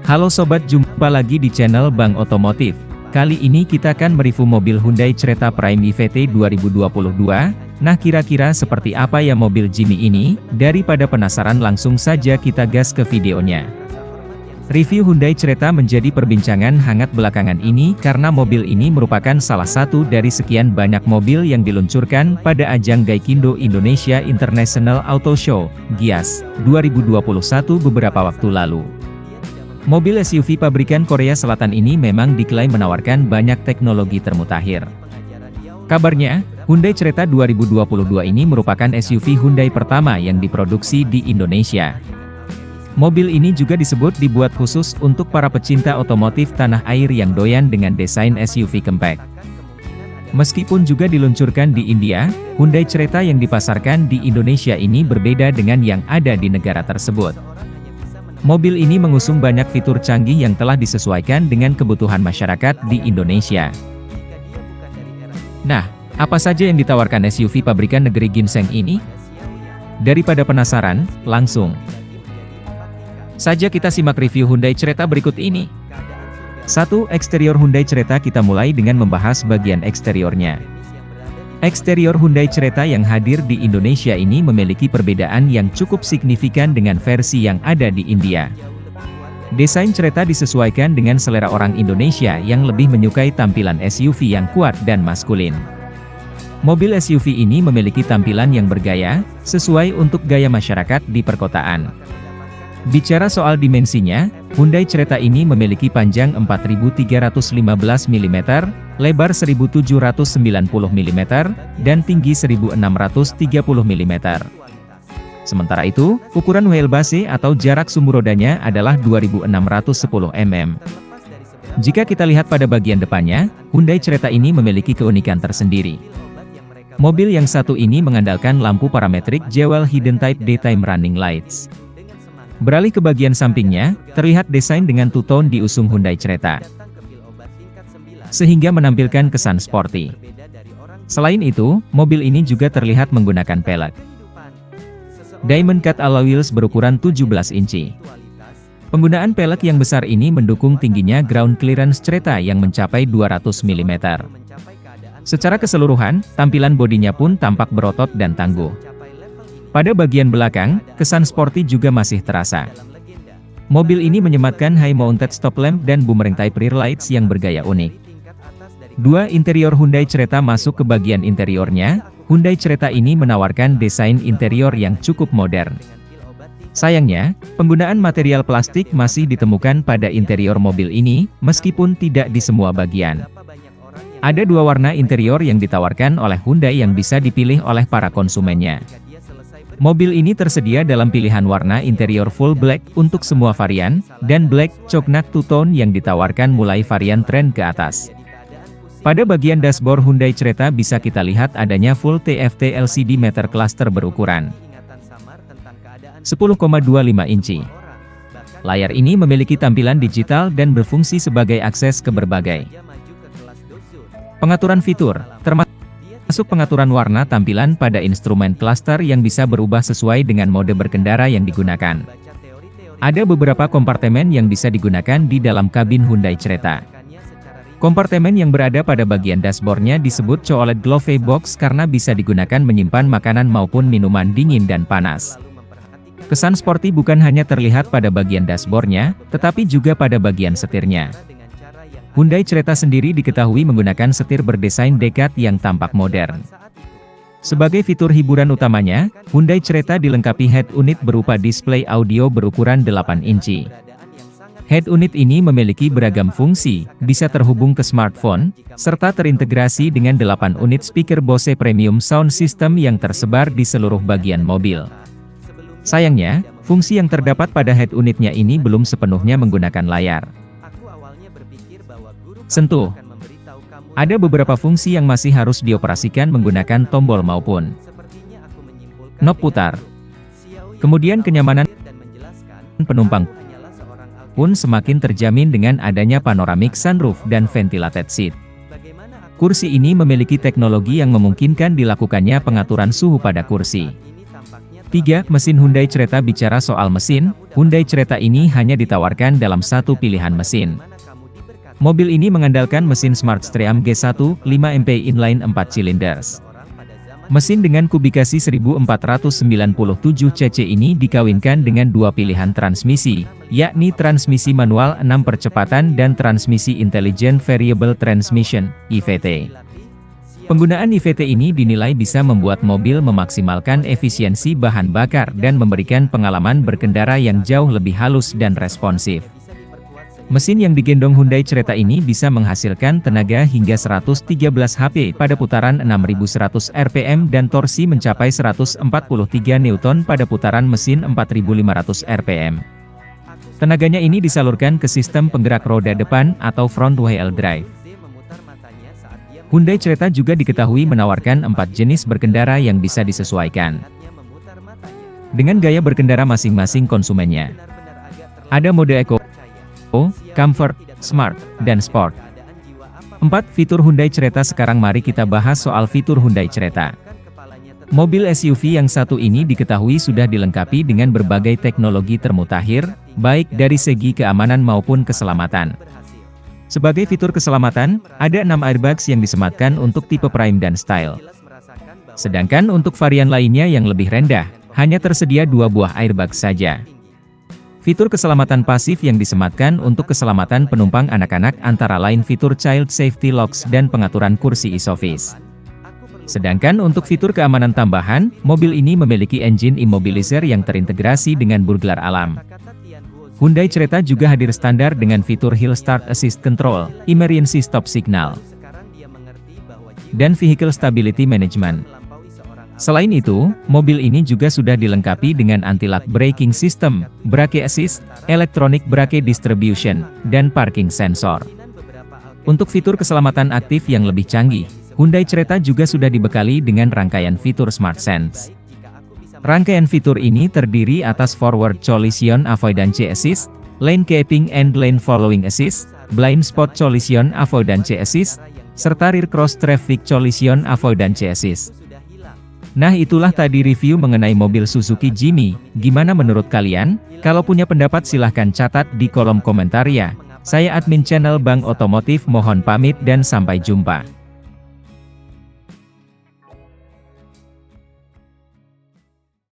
Halo sobat, jumpa lagi di channel Bang Otomotif. Kali ini kita akan mereview mobil Hyundai Creta Prime IVT 2022. Nah, kira-kira seperti apa ya mobil Jimmy ini? Daripada penasaran, langsung saja kita gas ke videonya. Review Hyundai Creta menjadi perbincangan hangat belakangan ini karena mobil ini merupakan salah satu dari sekian banyak mobil yang diluncurkan pada ajang Gaikindo Indonesia International Auto Show, GIAS, 2021 beberapa waktu lalu. Mobil SUV pabrikan Korea Selatan ini memang diklaim menawarkan banyak teknologi termutakhir. Kabarnya, Hyundai Creta 2022 ini merupakan SUV Hyundai pertama yang diproduksi di Indonesia. Mobil ini juga disebut dibuat khusus untuk para pecinta otomotif tanah air yang doyan dengan desain SUV compact. Meskipun juga diluncurkan di India, Hyundai Creta yang dipasarkan di Indonesia ini berbeda dengan yang ada di negara tersebut. Mobil ini mengusung banyak fitur canggih yang telah disesuaikan dengan kebutuhan masyarakat di Indonesia. Nah, apa saja yang ditawarkan SUV pabrikan negeri ginseng ini? Daripada penasaran, langsung saja kita simak review Hyundai Creta berikut ini. 1. Eksterior Hyundai Creta. Kita mulai dengan membahas bagian eksteriornya. Eksterior Hyundai Creta yang hadir di Indonesia ini memiliki perbedaan yang cukup signifikan dengan versi yang ada di India. Desain Creta disesuaikan dengan selera orang Indonesia yang lebih menyukai tampilan SUV yang kuat dan maskulin. Mobil SUV ini memiliki tampilan yang bergaya, sesuai untuk gaya masyarakat di perkotaan. Bicara soal dimensinya, Hyundai Creta ini memiliki panjang 4.315 mm, lebar 1.790 mm, dan tinggi 1.630 mm. Sementara itu, ukuran wheelbase atau jarak sumbu rodanya adalah 2.610 mm. Jika kita lihat pada bagian depannya, Hyundai Creta ini memiliki keunikan tersendiri. Mobil yang satu ini mengandalkan lampu parametrik Jewel Hidden Type Daytime Running Lights. Beralih ke bagian sampingnya, terlihat desain dengan two-tone diusung Hyundai Creta, sehingga menampilkan kesan sporty. Selain itu, mobil ini juga terlihat menggunakan pelek Diamond Cut alloy wheels berukuran 17 inci. Penggunaan pelek yang besar ini mendukung tingginya ground clearance Creta yang mencapai 200 mm. Secara keseluruhan, tampilan bodinya pun tampak berotot dan tangguh. Pada bagian belakang, kesan sporty juga masih terasa. Mobil ini menyematkan high-mounted stop lamp dan boomerang type rear lights yang bergaya unik. 2. Interior Hyundai Creta. Masuk ke bagian interiornya, Hyundai Creta ini menawarkan desain interior yang cukup modern. Sayangnya, penggunaan material plastik masih ditemukan pada interior mobil ini, meskipun tidak di semua bagian. Ada dua warna interior yang ditawarkan oleh Hyundai yang bisa dipilih oleh para konsumennya. Mobil ini tersedia dalam pilihan warna interior full black untuk semua varian, dan black cognac two-tone yang ditawarkan mulai varian trend ke atas. Pada bagian dashboard Hyundai Creta bisa kita lihat adanya full TFT LCD meter cluster berukuran 10,25 inci. Layar ini memiliki tampilan digital dan berfungsi sebagai akses ke berbagai pengaturan fitur, termasuk pengaturan warna tampilan pada instrumen cluster yang bisa berubah sesuai dengan mode berkendara yang digunakan. Ada beberapa kompartemen yang bisa digunakan di dalam kabin Hyundai Creta. Kompartemen yang berada pada bagian dashboardnya disebut OLED Glove Box karena bisa digunakan menyimpan makanan maupun minuman dingin dan panas. Kesan sporty bukan hanya terlihat pada bagian dashboardnya, tetapi juga pada bagian setirnya. Hyundai Creta sendiri diketahui menggunakan setir berdesain dekat yang tampak modern. Sebagai fitur hiburan utamanya, Hyundai Creta dilengkapi head unit berupa display audio berukuran 8 inci. Head unit ini memiliki beragam fungsi, bisa terhubung ke smartphone, serta terintegrasi dengan 8 unit speaker Bose Premium Sound System yang tersebar di seluruh bagian mobil. Sayangnya, fungsi yang terdapat pada head unitnya ini belum sepenuhnya menggunakan layar sentuh. Ada beberapa fungsi yang masih harus dioperasikan menggunakan tombol maupun knob putar. Kemudian kenyamanan penumpang pun semakin terjamin dengan adanya panoramic sunroof dan ventilated seat. Kursi ini memiliki teknologi yang memungkinkan dilakukannya pengaturan suhu pada kursi. 3. Mesin Hyundai Creta. Bicara soal mesin, Hyundai Creta ini hanya ditawarkan dalam satu pilihan mesin. Mobil ini mengandalkan mesin Smartstream G1, 5 MP inline 4 cilinders. Mesin dengan kubikasi 1497 cc ini dikawinkan dengan dua pilihan transmisi, yakni transmisi manual 6 percepatan dan transmisi Intelligent Variable Transmission, IVT. Penggunaan IVT ini dinilai bisa membuat mobil memaksimalkan efisiensi bahan bakar dan memberikan pengalaman berkendara yang jauh lebih halus dan responsif. Mesin yang digendong Hyundai Creta ini bisa menghasilkan tenaga hingga 113 HP pada putaran 6100 rpm dan torsi mencapai 143 Newton pada putaran mesin 4500 rpm. Tenaganya ini disalurkan ke sistem penggerak roda depan atau front wheel drive. Hyundai Creta juga diketahui menawarkan 4 jenis berkendara yang bisa disesuaikan dengan gaya berkendara masing-masing konsumennya. Ada mode Eco, Comfort, Smart, dan Sport. 4. Fitur Hyundai Creta. Sekarang mari kita bahas soal fitur Hyundai Creta. Mobil SUV yang satu ini diketahui sudah dilengkapi dengan berbagai teknologi termutakhir, baik dari segi keamanan maupun keselamatan. Sebagai fitur keselamatan, ada 6 airbags yang disematkan untuk tipe Prime dan Style. Sedangkan untuk varian lainnya yang lebih rendah, hanya tersedia 2 buah airbag saja. Fitur keselamatan pasif yang disematkan untuk keselamatan penumpang anak-anak antara lain fitur Child Safety Locks dan pengaturan kursi ISOFIX. Sedangkan untuk fitur keamanan tambahan, mobil ini memiliki engine immobilizer yang terintegrasi dengan burglar alam. Hyundai Creta juga hadir standar dengan fitur Hill Start Assist Control, Emergency Stop Signal, dan Vehicle Stability Management. Selain itu, mobil ini juga sudah dilengkapi dengan anti-lock braking system, brake assist, electronic brake distribution, dan parking sensor. Untuk fitur keselamatan aktif yang lebih canggih, Hyundai Creta juga sudah dibekali dengan rangkaian fitur Smart Sense. Rangkaian fitur ini terdiri atas Forward Collision Avoidance Assist, Lane Keeping and Lane Following Assist, Blind Spot Collision Avoidance Assist, serta Rear Cross Traffic Collision Avoidance Assist. Nah, itulah tadi review mengenai mobil Suzuki Jimny. Gimana menurut kalian? Kalau punya pendapat silahkan catat di kolom komentar ya. Saya admin channel Bang Otomotif mohon pamit dan sampai jumpa.